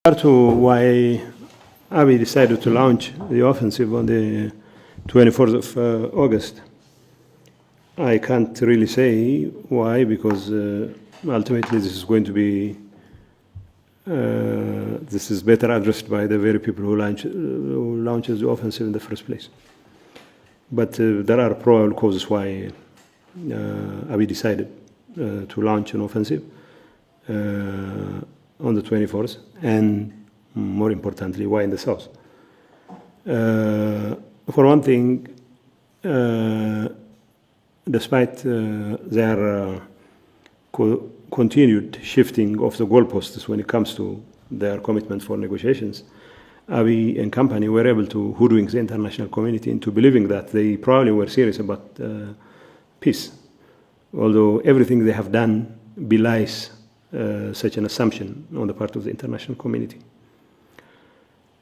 To why Abiy decided to launch the offensive on the 24th of August, I can't really say why, because ultimately this is going to be, this is better addressed by the very people who launches the offensive in the first place. But there are probable causes why Abiy decided to launch an offensive on the 24th, and more importantly, why in the south. For one thing, despite their continued shifting of the goalposts when it comes to their commitment for negotiations, Abiy and company were able to hoodwink the international community into believing that they probably were serious about peace, although everything they have done belies such an assumption on the part of the international community.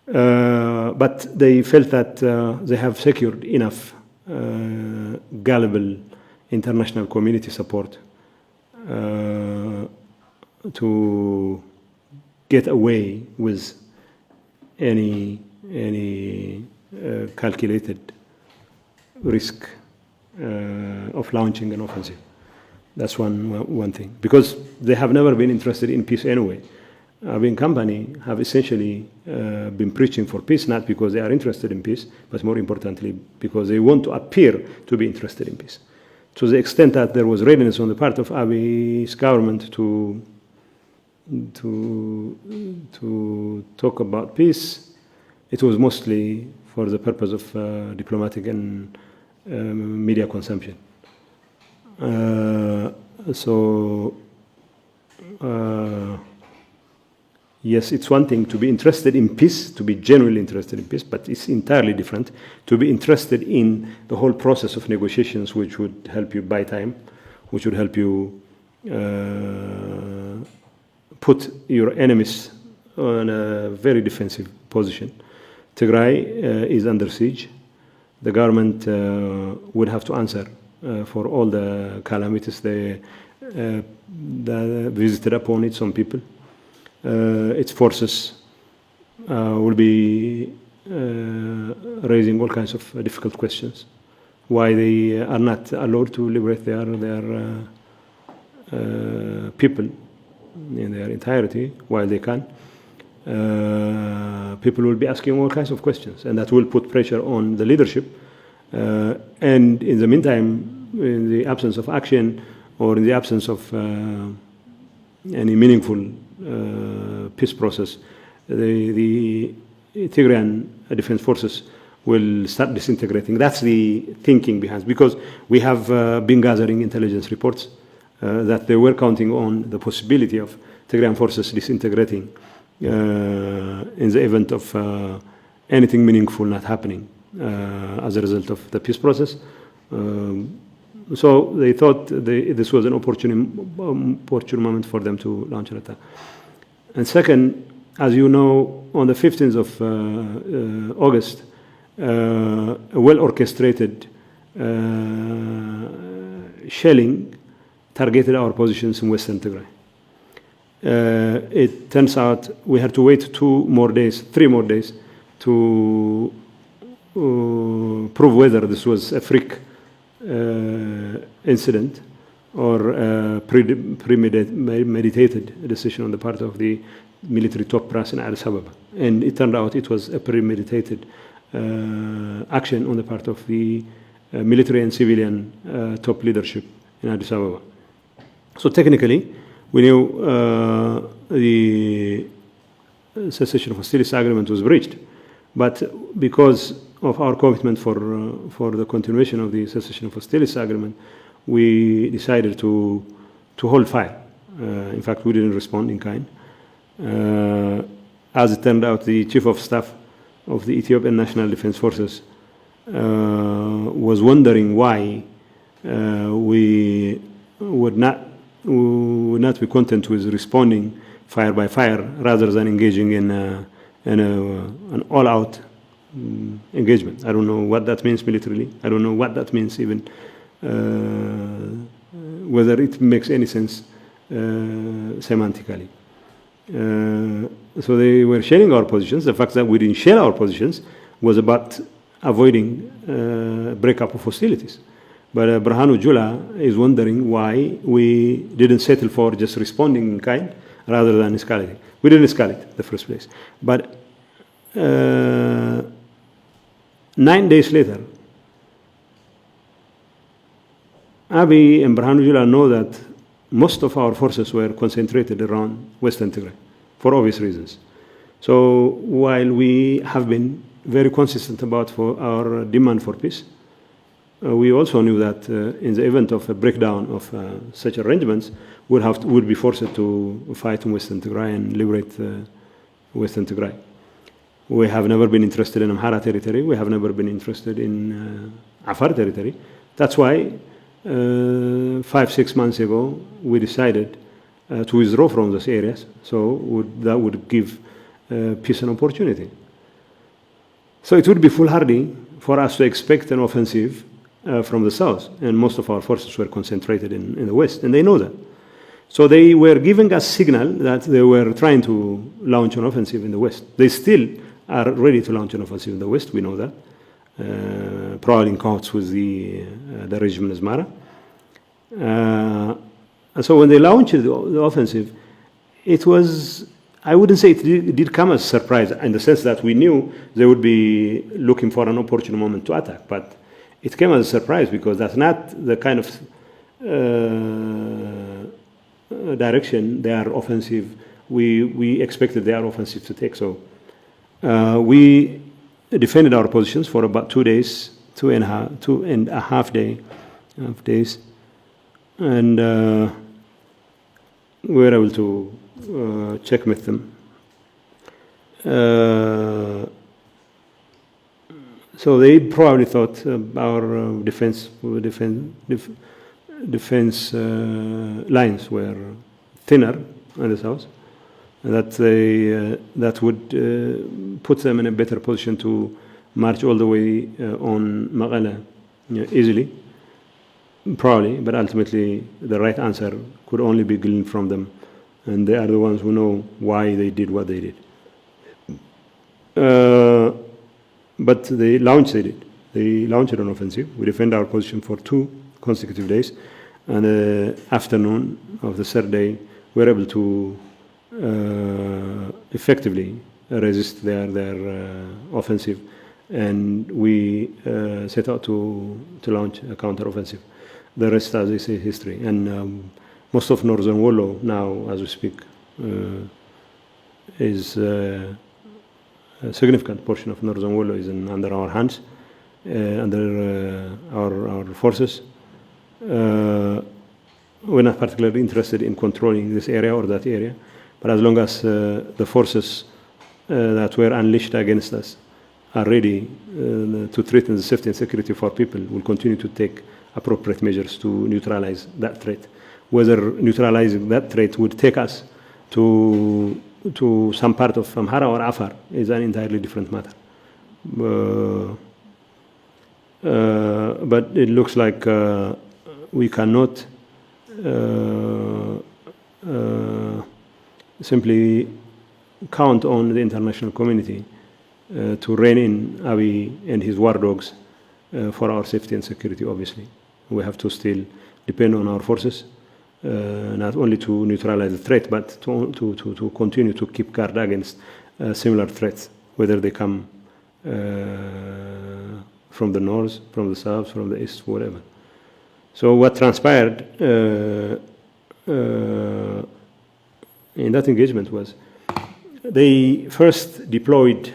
But they felt that they have secured enough gullible international community support to get away with any calculated risk of launching an offensive. That's one thing, because they have never been interested in peace anyway. Abiy company have essentially been preaching for peace, not because they are interested in peace, but more importantly, because they want to appear to be interested in peace. To the extent that there was readiness on the part of Abiy's government to talk about peace, it was mostly for the purpose of diplomatic and media consumption. Yes, it's one thing to be interested in peace, to be genuinely interested in peace, but it's entirely different to be interested in the whole process of negotiations, which would help you buy time, which would help you put your enemies on a very defensive position. Tigray is under siege. The government would have to answer for all the calamities that visited upon its own people. Its forces will be raising all kinds of difficult questions. Why they are not allowed to liberate their people in their entirety, while they can. People will be asking all kinds of questions, and that will put pressure on the leadership. And in the meantime, in the absence of action or in the absence of any meaningful peace process, the Tigrayan defense forces will start disintegrating. That's the thinking behind, because we have been gathering intelligence reports that they were counting on the possibility of Tigrayan forces disintegrating in the event of anything meaningful not happening as a result of the peace process. So they thought this was an opportune moment for them to launch an attack. And second, as you know, on the 15th of August, a well-orchestrated shelling targeted our positions in Western Tigray. It turns out we had to wait 3 more days to prove whether this was a freak incident or a premeditated decision on the part of the military top brass in Addis Ababa. And it turned out it was a premeditated action on the part of the military and civilian top leadership in Addis Ababa. So technically, we knew the cessation of hostilities agreement was breached, but because of our commitment for the continuation of the cessation of hostilities agreement, we decided to hold fire. In fact, we didn't respond in kind. As it turned out, the chief of staff of the Ethiopian National Defense Forces was wondering why we would not be content with responding fire by fire rather than engaging in an all-out engagement. I don't know what that means militarily. I don't know what that means even whether it makes any sense semantically. So they were sharing our positions. The fact that we didn't share our positions was about avoiding breakup of hostilities. But Burhanu Jula is wondering why we didn't settle for just responding in kind rather than escalating. We didn't escalate in the first place. But 9 days later, Abiy and Burhanu Jula know that most of our forces were concentrated around Western Tigray for obvious reasons. So while we have been very consistent about our demand for peace, we also knew that in the event of a breakdown of such arrangements, would be forced to fight in Western Tigray and liberate Western Tigray. We have never been interested in Amhara territory. We have never been interested in Afar territory. That's why 5-6 months ago we decided to withdraw from those areas. So that would give peace an opportunity. So it would be foolhardy for us to expect an offensive from the south, and most of our forces were concentrated in the west, and they know that. So they were giving us signal that they were trying to launch an offensive in the west. They still are ready to launch an offensive in the west, we know that, probably in cahoots with the regime in Asmara. And so when they launched the offensive, it was, I wouldn't say it did come as a surprise in the sense that we knew they would be looking for an opportune moment to attack, but it came as a surprise because that's not the kind of direction their offensive we expected their offensive to take. So we defended our positions for about 2 days, two and a half days, and we were able to checkmate them. So they probably thought our defense lines were thinner in the south, and that would put them in a better position to march all the way on Magala easily, probably. But ultimately, the right answer could only be gleaned from them, and they are the ones who know why they did what they did. But they launched an offensive. We defended our position for 2 consecutive days, and the afternoon of the third day, we were able to effectively resist their offensive, and we set out to launch a counter-offensive. The rest, as I say, history. And most of northern Wollo now, as we speak, is a significant portion of northern Wollo is under our hands, under our forces. We're not particularly interested in controlling this area or that area, but as long as the forces that were unleashed against us are ready to threaten the safety and security of our people, we'll continue to take appropriate measures to neutralize that threat. Whether neutralizing that threat would take us to some part of Amhara or Afar is an entirely different matter. But it looks like we cannot simply count on the international community to rein in Abiy and his war dogs for our safety and security, obviously. We have to still depend on our forces, not only to neutralize the threat, but to continue to keep guard against similar threats, whether they come from the north, from the south, from the east, whatever. So what transpired in that engagement was they first deployed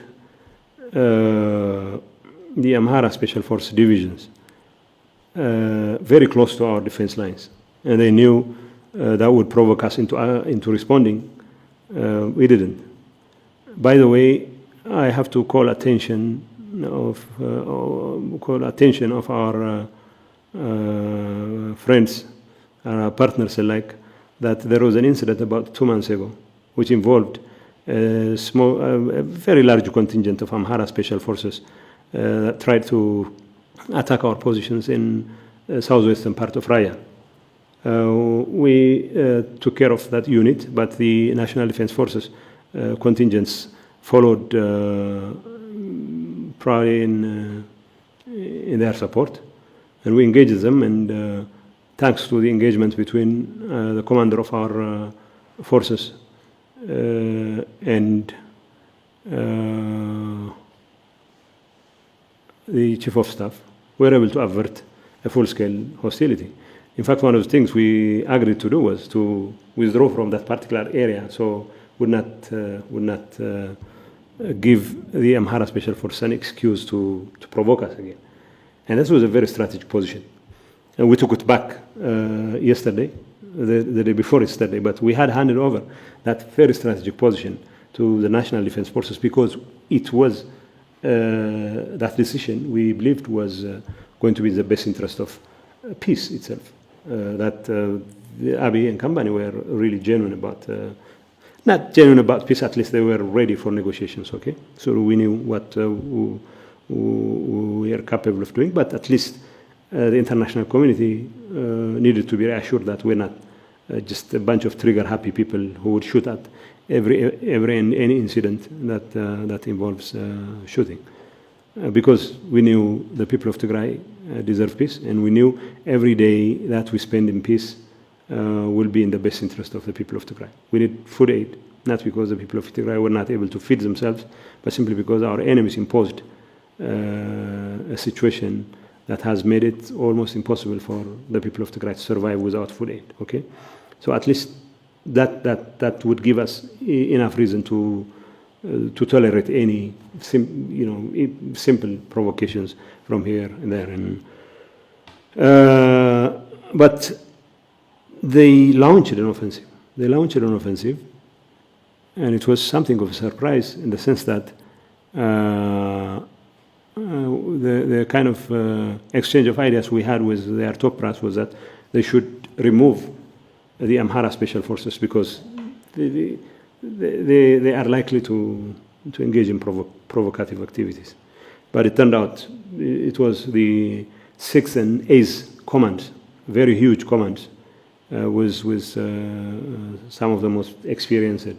the Amhara Special Force divisions very close to our defense lines, and they knew that would provoke us into responding. We didn't. By the way, I have to call attention of our friends, our partners alike, that there was an incident about 2 months ago, which involved a very large contingent of Amhara Special Forces that tried to attack our positions in the southwestern part of Raya. We took care of that unit, but the National Defense Forces contingents followed probably in their support, and we engaged them, and thanks to the engagement between the commander of our forces and the chief of staff, we were able to avert a full-scale hostility. In fact, one of the things we agreed to do was to withdraw from that particular area, so would not give the Amhara Special Force an excuse to provoke us again. And this was a very strategic position. And we took it back yesterday, the day before yesterday, but we had handed over that very strategic position to the National Defense Forces because it was that decision we believed was going to be the best interest of peace itself. That Abiy and company were really genuine about, not genuine about peace, at least they were ready for negotiations, okay? So we knew what we are capable of doing, but at least the international community needed to be reassured that we're not just a bunch of trigger-happy people who would shoot at any incident that involves shooting. Because we knew the people of Tigray deserve peace, and we knew every day that we spend in peace will be in the best interest of the people of Tigray. We need food aid, not because the people of Tigray were not able to feed themselves, but simply because our enemies imposed a situation that has made it almost impossible for the people of Tigray to survive without food aid. Okay, so at least that would give us enough reason to tolerate any simple provocations from here and there. And but they launched an offensive. And it was something of a surprise in the sense that the kind of exchange of ideas we had with their top brass was that they should remove the Amhara Special Forces because they are likely to engage in provocative activities. But it turned out it was the 6th and 8th commands, very huge commands, with some of the most experienced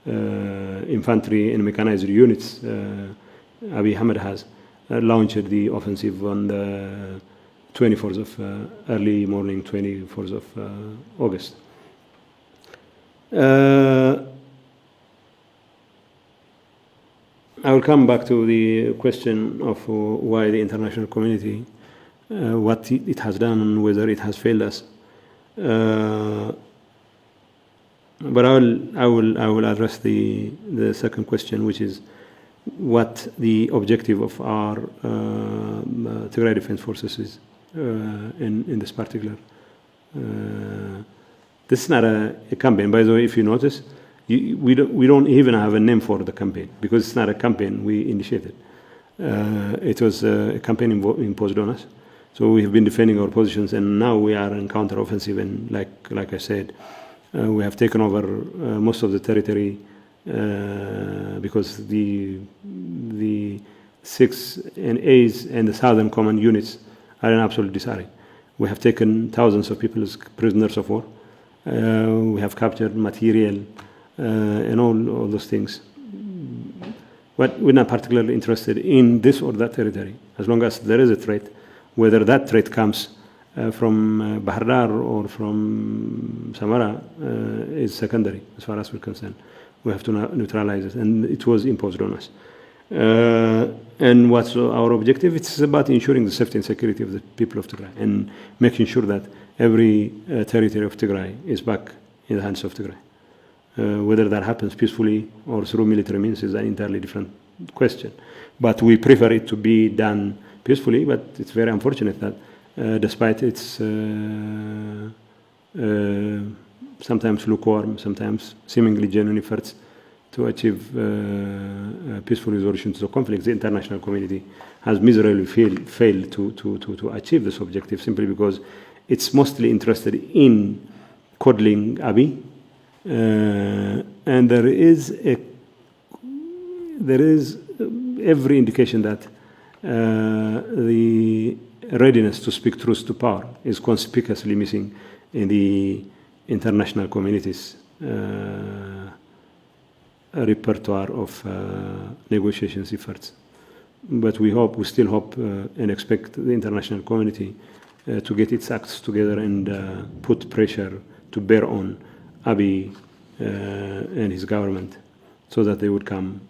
infantry and mechanized units Abiy Ahmed has launched the offensive on the 24th of early morning, 24th of August. I will come back to the question of why the international community, what it has done and whether it has failed us. But I will address the second question, which is what the objective of our Tigray Defense Forces is in this particular. This is not a campaign. By the way, if you notice, we don't even have a name for the campaign because it's not a campaign we initiated. It was a campaign imposed on us. So we have been defending our positions, and now we are in counter-offensive. And like I said, we have taken over most of the territory because the 6th and 8th and the Southern Command units are in absolute disarray. We have taken thousands of people as prisoners of war. We have captured material and all those things. But we're not particularly interested in this or that territory, as long as there is a threat. Whether that threat comes from Bahar Dar or from Samara is secondary as far as we're concerned. We have to neutralize it, and it was imposed on us. And what's our objective? It's about ensuring the safety and security of the people of Tigray and making sure that every territory of Tigray is back in the hands of Tigray. Whether that happens peacefully or through military means is an entirely different question. But we prefer it to be done peacefully, but it's very unfortunate that despite its sometimes lukewarm, sometimes seemingly genuine efforts to achieve a peaceful resolution to the conflict, the international community has miserably failed to achieve this objective simply because it's mostly interested in coddling Abiy, and there is every indication that the readiness to speak truth to power is conspicuously missing in the international community's repertoire of negotiations efforts. But we still hope and expect the international community to get its acts together and put pressure to bear on Abiy and his government so that they would come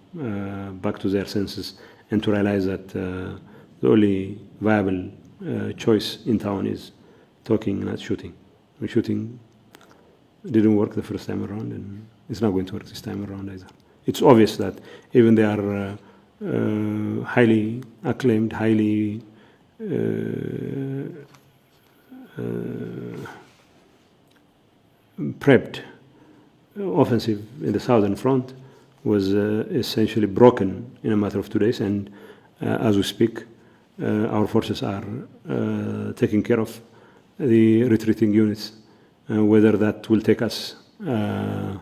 back to their senses and to realize that the only viable choice in town is talking, not shooting. Shooting didn't work the first time around, and it's not going to work this time around either. It's obvious that even they are highly acclaimed, highly prepped offensive in the southern front was essentially broken in a matter of 2 days, and as we speak, our forces are taking care of the retreating units. Whether that will take us where,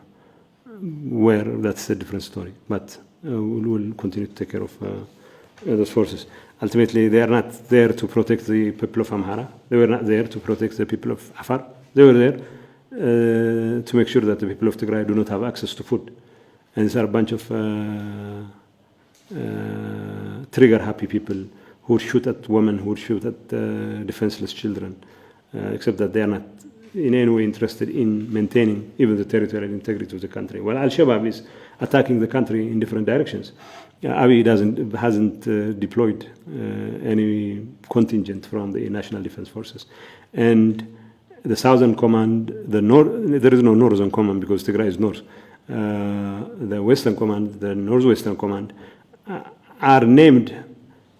that's a different story. But we'll continue to take care of those forces. Ultimately, they are not there to protect the people of Amhara. They were not there to protect the people of Afar. They were there to make sure that the people of Tigray do not have access to food. And these are a bunch of trigger-happy people who shoot at women, who shoot at defenseless children, except that they are not in any way interested in maintaining even the territorial integrity of the country. Well, Al-Shabaab is attacking the country in different directions. Abiy hasn't deployed any contingent from the National Defense Forces. And the Southern Command, there is no Northern Command because Tigray is north. The Western Command, the Northwestern Command, are named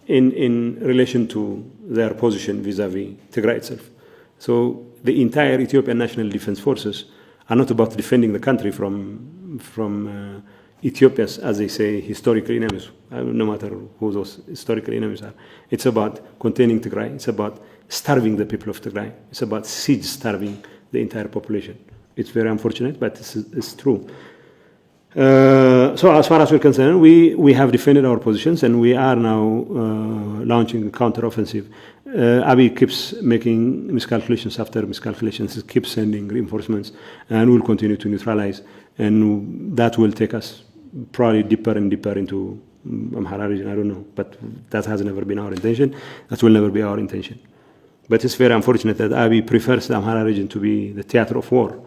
in relation to their position vis-a-vis Tigray itself. So the entire Ethiopian National Defense Forces are not about defending the country from Ethiopia's, as they say, historical enemies, no matter who those historical enemies are. It's about containing Tigray. It's about starving the people of Tigray. It's about siege starving the entire population. It's very unfortunate, but it's true. So as far as we're concerned, we have defended our positions, and we are now launching a counter-offensive. Abiy keeps making miscalculations after miscalculations. He keeps sending reinforcements, and we'll continue to neutralize. And that will take us probably deeper and deeper into Amhara region. I don't know, but that has never been our intention. That will never be our intention. But it's very unfortunate that Abiy prefers the Amhara region to be the theater of war.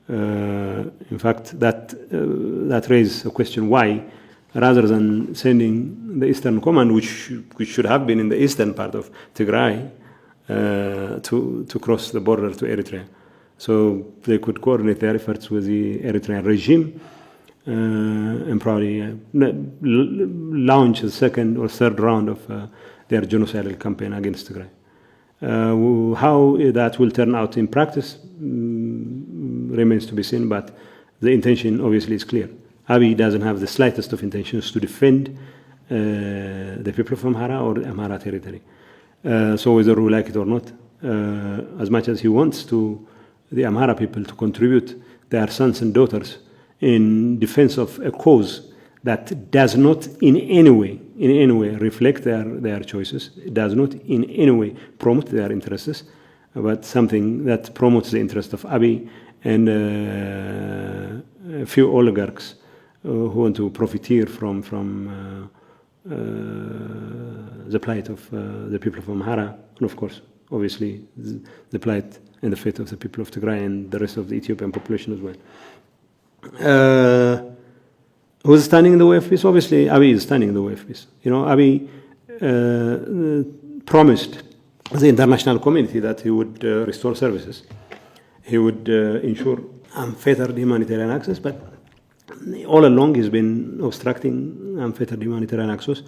In fact, that raises a question why, rather than sending the Eastern Command, which should have been in the eastern part of Tigray, to cross the border to Eritrea. So they could coordinate their efforts with the Eritrean regime and probably launch the second or third round of their genocidal campaign against Tigray. How that will turn out in practice remains to be seen, but the intention obviously is clear. Abiy doesn't have the slightest of intentions to defend the people of Amhara or Amhara territory. So whether we like it or not, as much as he wants the Amhara people to contribute their sons and daughters in defense of a cause that does not in any way reflect their choices, it does not in any way promote their interests, but something that promotes the interest of Abiy and a few oligarchs who want to profiteer from the plight of the people of Amhara, and of course, obviously, the plight and the fate of the people of Tigray and the rest of the Ethiopian population as well. Who's standing in the way of peace? Obviously, Abiy is standing in the way of peace. You know, Abiy promised the international community that he would restore services. He would ensure unfettered humanitarian access, but all along he's been obstructing unfettered humanitarian access,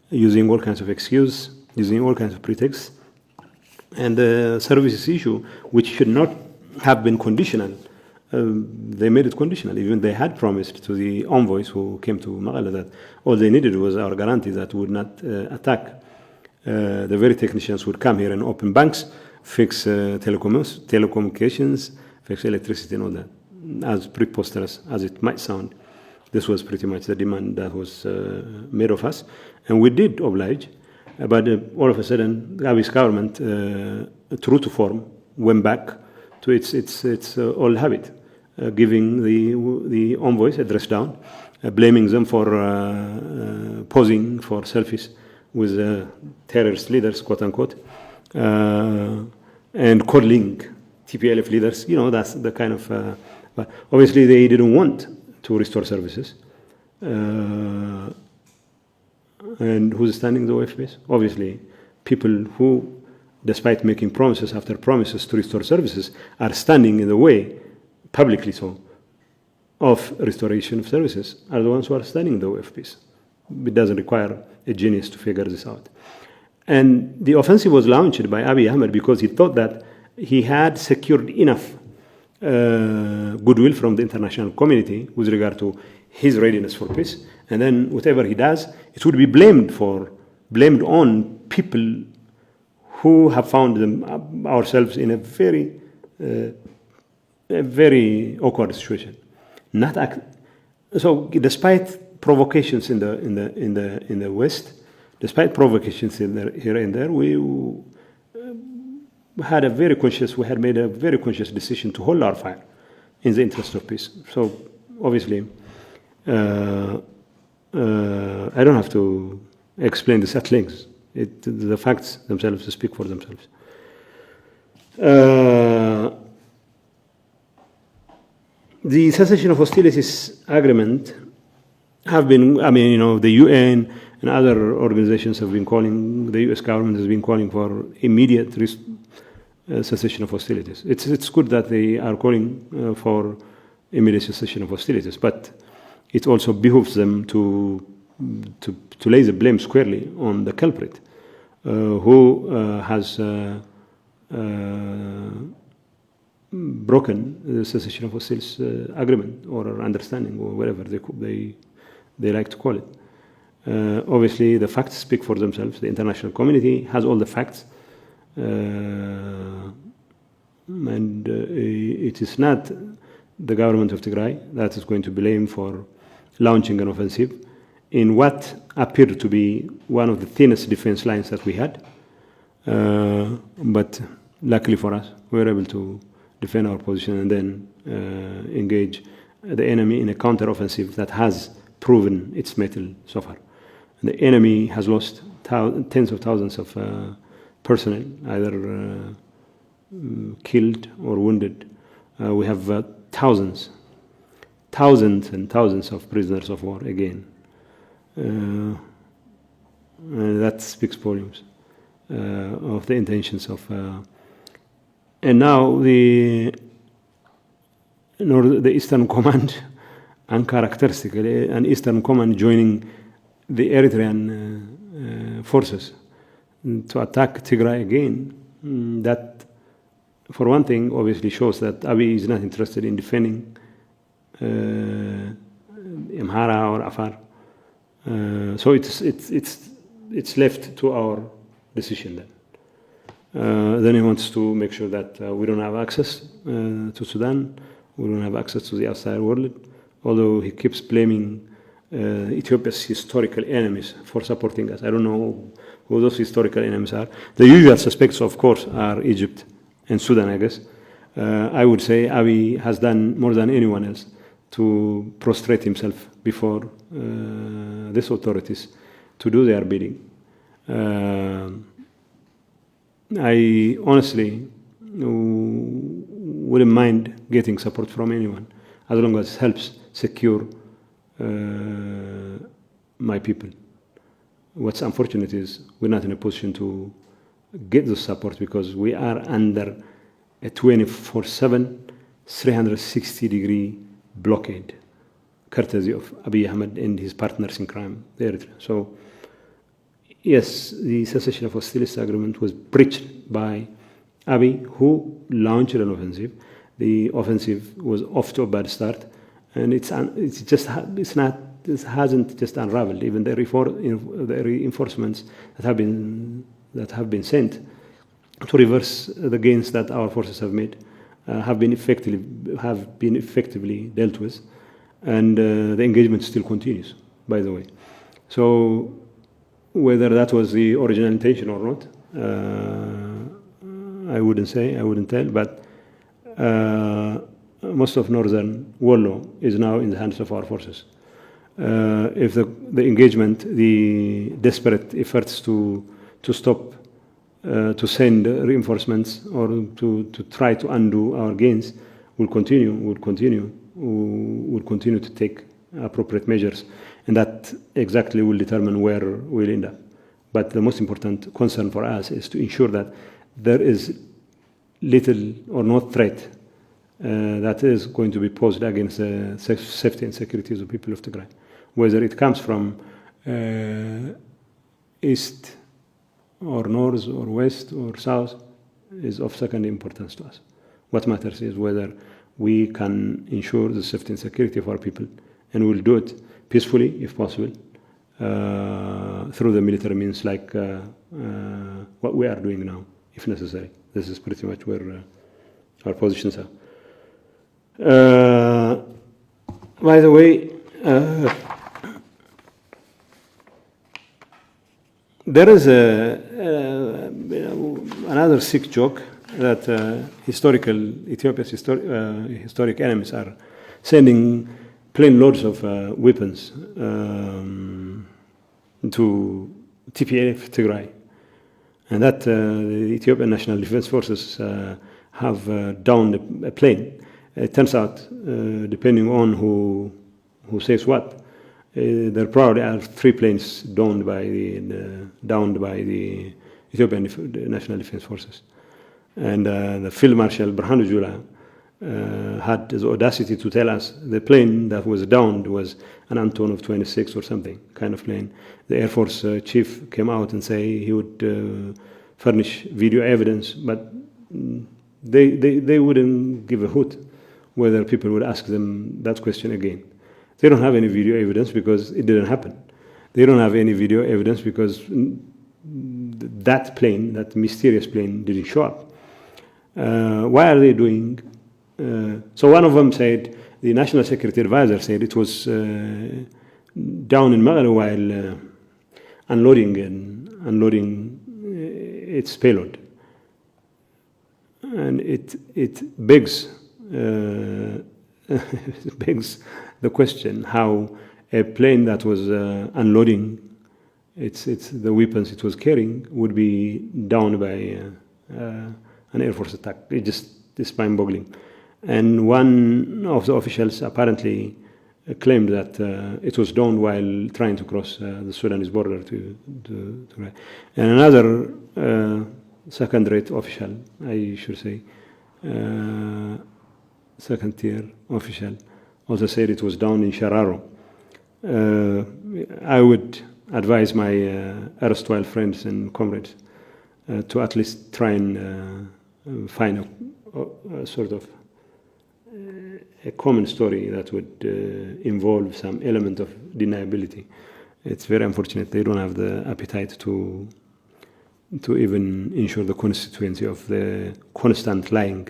using all kinds of excuses, using all kinds of pretexts. And the services issue, which should not have been conditional, they made it conditional. Even they had promised to the envoys who came to Mekelle that all they needed was our guarantee that would not attack. The very technicians would come here and open banks, fix telecommunications, fix electricity and all that. As preposterous as it might sound, this was pretty much the demand that was made of us. And we did oblige, but all of a sudden, Abiy's government, true to form, went back to its old habit, giving the envoys a dress down, blaming them for posing for selfies with terrorist leaders, quote unquote, and coddling TPLF leaders. You know, that's the kind of. But obviously, they didn't want to restore services. And who's standing the OFPs? Obviously, people who, despite making promises after promises to restore services, are standing in the way, publicly so, of restoration of services, are the ones who are standing the OFPs. It doesn't require a genius to figure this out. And the offensive was launched by Abiy Ahmed because he thought that he had secured enough goodwill from the international community with regard to his readiness for peace, and then whatever he does, it would be blamed on people who have found ourselves in a very awkward situation. So, despite provocations in the West, despite provocations here and there, we had made a very conscious decision to hold our fire in the interest of peace. So, obviously, I don't have to explain this at length. The facts themselves speak for themselves. The cessation of hostilities agreement have been, the UN and other organizations have been calling, the US government has been calling for immediate cessation of hostilities. It's good that they are calling for immediate cessation of hostilities, but it also behooves them to lay the blame squarely on the culprit, who has broken the cessation of hostilities agreement or understanding or whatever they like to call it. Obviously, the facts speak for themselves. The international community has all the facts, and it is not the government of Tigray that is going to blame for launching an offensive in what appeared to be one of the thinnest defense lines that we had. But luckily for us, we were able to defend our position and then engage the enemy in a counter-offensive that has proven its mettle so far. The enemy has lost tens of thousands of personnel, either killed or wounded. We have thousands and thousands of prisoners of war again. And that speaks volumes of the intentions of. And now the Eastern Command, uncharacteristically, an Eastern Command joining the Eritrean forces to attack Tigray again. That, for one thing, obviously shows that Abiy is not interested in defending Amhara or Afar. So it's left to our decision then. Then he wants to make sure that we don't have access to Sudan, we don't have access to the outside world, although he keeps blaming Ethiopia's historical enemies for supporting us. I don't know who those historical enemies are. The usual suspects, of course, are Egypt and Sudan, I guess. I would say Abiy has done more than anyone else to prostrate himself before these authorities to do their bidding. I honestly wouldn't mind getting support from anyone as long as it helps secure my people. What's unfortunate is we're not in a position to get the support because we are under a 24/7, 360-degree blockade, courtesy of Abiy Ahmed and his partners in crime, Eritrea. So, yes, the cessation of hostilities agreement was breached by Abiy, who launched an offensive. The offensive was off to a bad start, and it hasn't just unraveled. Even the reinforcements that have been sent to reverse the gains that our forces have made have been effectively dealt with, and the engagement still continues, by the way. So whether that was the original intention or not, I wouldn't tell, but most of northern Wollo is now in the hands of our forces. If the engagement, the desperate efforts to stop, to send reinforcements or to try to undo our gains will continue to take appropriate measures, and that exactly will determine where we'll end up. But the most important concern for us is to ensure that there is little or no threat that is going to be posed against the safety and security of the people of Tigray. Whether it comes from east or north or west or south is of secondary importance to us. What matters is whether we can ensure the safety and security of our people, and we'll do it peacefully if possible, through the military means like what we are doing now, if necessary. This is pretty much where our positions are. By the way, there is another sick joke that Ethiopia's historic enemies are sending plane loads of weapons to TPLF Tigray, and that the Ethiopian National Defense Forces have downed a plane. It turns out, depending on who says what, there probably are 3 planes downed by the Ethiopian National Defense Forces. And the Field Marshal Birhanu Jula had the audacity to tell us the plane that was downed was an Antonov 26 or something kind of plane. The Air Force chief came out and say he would furnish video evidence, but they wouldn't give a hoot whether people would ask them that question again. They don't have any video evidence because it didn't happen. They don't have any video evidence because that plane, that mysterious plane, didn't show up. Why are they doing? So one of them said, the National Security Advisor said it was down in Maghreb while unloading its payload, and it begs begs the question how a plane that was unloading the weapons it was carrying would be downed by an Air Force attack. It's mind-boggling. And one of the officials apparently claimed that it was downed while trying to cross the Sudanese border to and another second-rate official, I should say, second-tier official, also said it was down in Shararo. I would advise my erstwhile friends and comrades to at least try and find a sort of a common story that would involve some element of deniability. It's very unfortunate they don't have the appetite to even ensure the constituency of the constant lying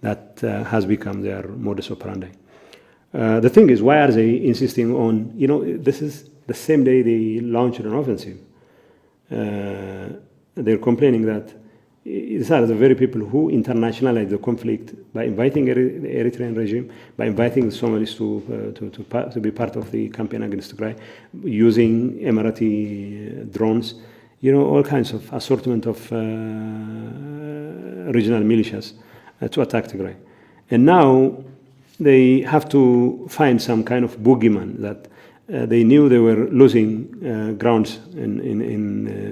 that has become their modus operandi. The thing is, why are they insisting on, this is the same day they launched an offensive. They're complaining that these are the very people who internationalize the conflict by inviting the Eritrean regime, by inviting the Somalis to be part of the campaign against Tigray, using Emirati drones, all kinds of assortment of regional militias to attack Tigray. And now they have to find some kind of boogeyman that they knew they were losing grounds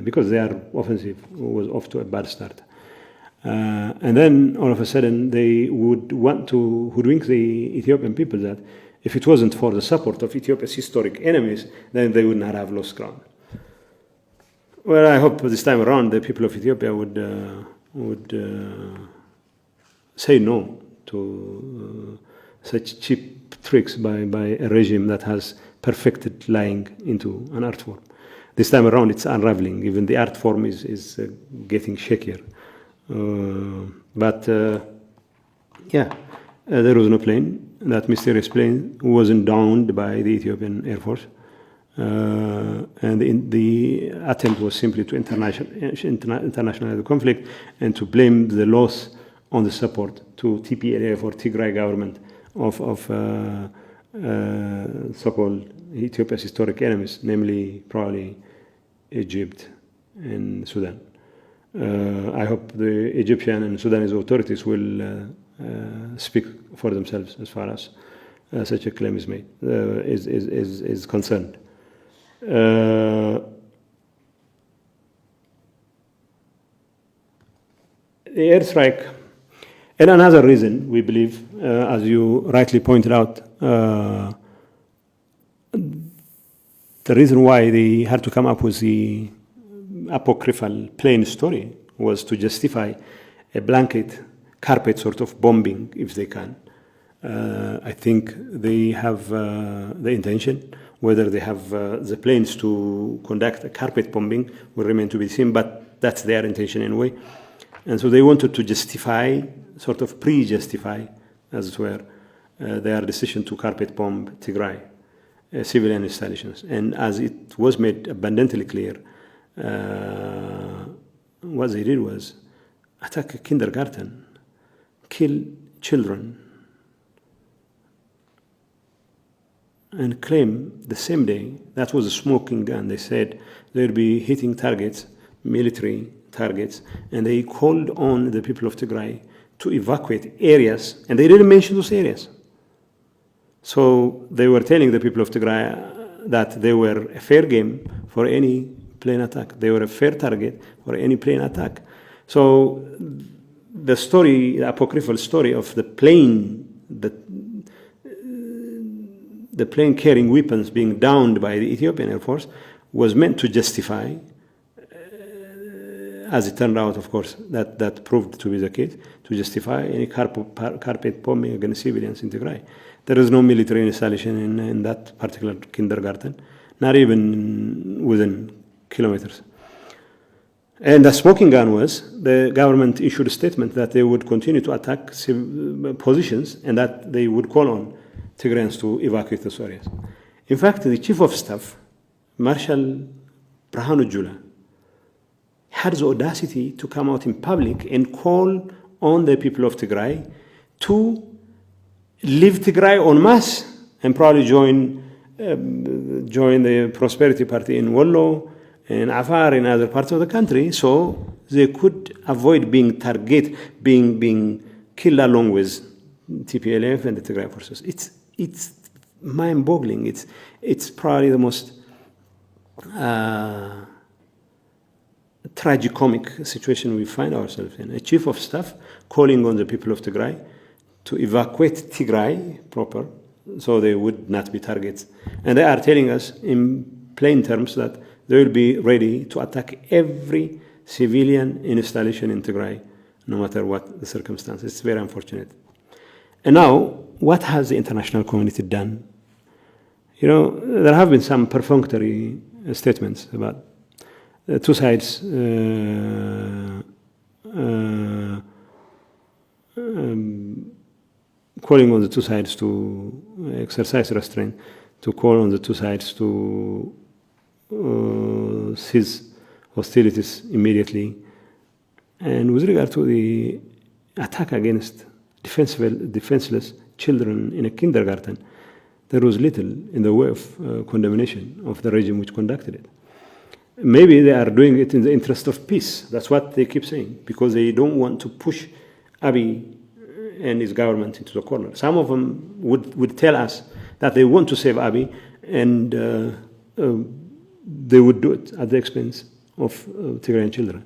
because their offensive was off to a bad start. And then all of a sudden they would want to hoodwink the Ethiopian people that if it wasn't for the support of Ethiopia's historic enemies, then they would not have lost ground. Well, I hope this time around the people of Ethiopia would say no to such cheap tricks by a regime that has perfected lying into an art form. This time around it's unraveling. Even the art form is getting shakier. But there was no plane. That mysterious plane wasn't downed by the Ethiopian Air Force. And the attempt was simply to internationalize the conflict and to blame the loss on the support to TPLF or Tigray government of so-called Ethiopia's historic enemies, namely probably Egypt and Sudan. I hope the Egyptian and Sudanese authorities will speak for themselves as far as such a claim is made, is concerned. The airstrike, and another reason we believe, as you rightly pointed out, the reason why they had to come up with the apocryphal plain story was to justify a blanket carpet sort of bombing if they can. I think they have the intention. Whether they have the planes to conduct a carpet bombing will remain to be seen, but that's their intention anyway. And so they wanted to justify, sort of pre-justify, as it were, their decision to carpet bomb Tigray civilian installations. And as it was made abundantly clear, what they did was attack a kindergarten, kill children, and claim the same day, that was a smoking gun. They said they'd be hitting targets, military targets, and they called on the people of Tigray to evacuate areas, and they didn't mention those areas. So they were telling the people of Tigray that they were a fair game for any plane attack. They were a fair target for any plane attack. So the story, the apocryphal story of the plane, the plane carrying weapons being downed by the Ethiopian Air Force was meant to justify, as it turned out, of course, that proved to be the case, to justify any carpet bombing against civilians in Tigray. There is no military installation in that particular kindergarten, not even within kilometers. And the smoking gun was, the government issued a statement that they would continue to attack positions and that they would call on Tigrayans to evacuate those areas. In fact, the Chief of Staff, Marshal Brahanu Jula, had the audacity to come out in public and call on the people of Tigray to leave Tigray en masse and probably join the Prosperity Party in Wollo and Afar in other parts of the country, so they could avoid being being killed along with TPLF and the Tigray forces. It's mind-boggling. It's probably the most tragicomic situation we find ourselves in. A chief of staff calling on the people of Tigray to evacuate Tigray proper, so they would not be targets. And they are telling us in plain terms that they will be ready to attack every civilian installation in Tigray, no matter what the circumstances. It's very unfortunate. And now, what has the international community done? You know, there have been some perfunctory statements about two sides calling on the two sides to exercise restraint, to call on the two sides to cease hostilities immediately. And with regard to the attack against defenseless children in a kindergarten, there was little in the way of condemnation of the regime which conducted it. Maybe they are doing it in the interest of peace. That's what they keep saying, because they don't want to push Abiy and his government into the corner. Some of them would tell us that they want to save Abiy, and they would do it at the expense of Tigrayan children.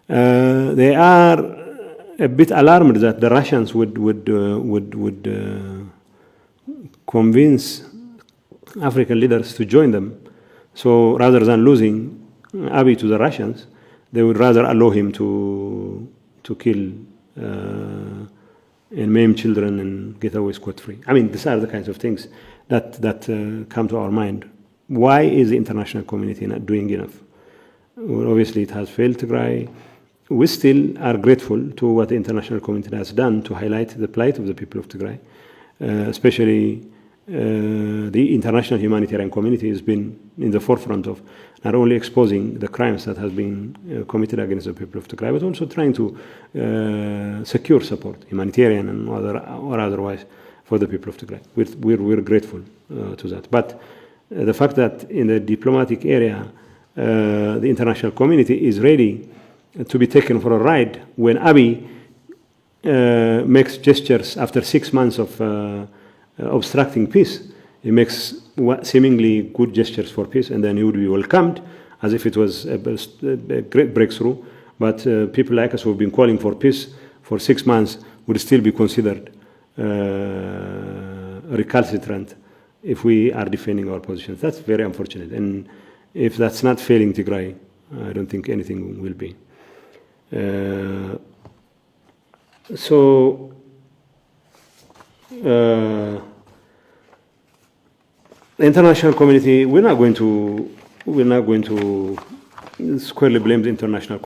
They are a bit alarmed that the Russians would convince African leaders to join them. So rather than losing Abiy to the Russians, they would rather allow him to kill and maim children and get away scot-free. I mean, these are the kinds of things that come to our mind. Why is the international community not doing enough? Well, obviously, it has failed Tigray. We still are grateful to what the international community has done to highlight the plight of the people of Tigray, especially the international humanitarian community has been in the forefront of not only exposing the crimes that have been committed against the people of Tigray, but also trying to secure support, humanitarian and or otherwise, for the people of Tigray. We're grateful to that. But the fact that in the diplomatic area, the international community is ready to be taken for a ride when Abiy makes gestures after 6 months of obstructing peace. He makes seemingly good gestures for peace, and then he would be welcomed as if it was a great breakthrough. But people like us who have been calling for peace for 6 months would still be considered recalcitrant if we are defending our positions. That's very unfortunate. And if that's not failing Tigray, I don't think anything will be. The international community, we're not going to squarely blame the international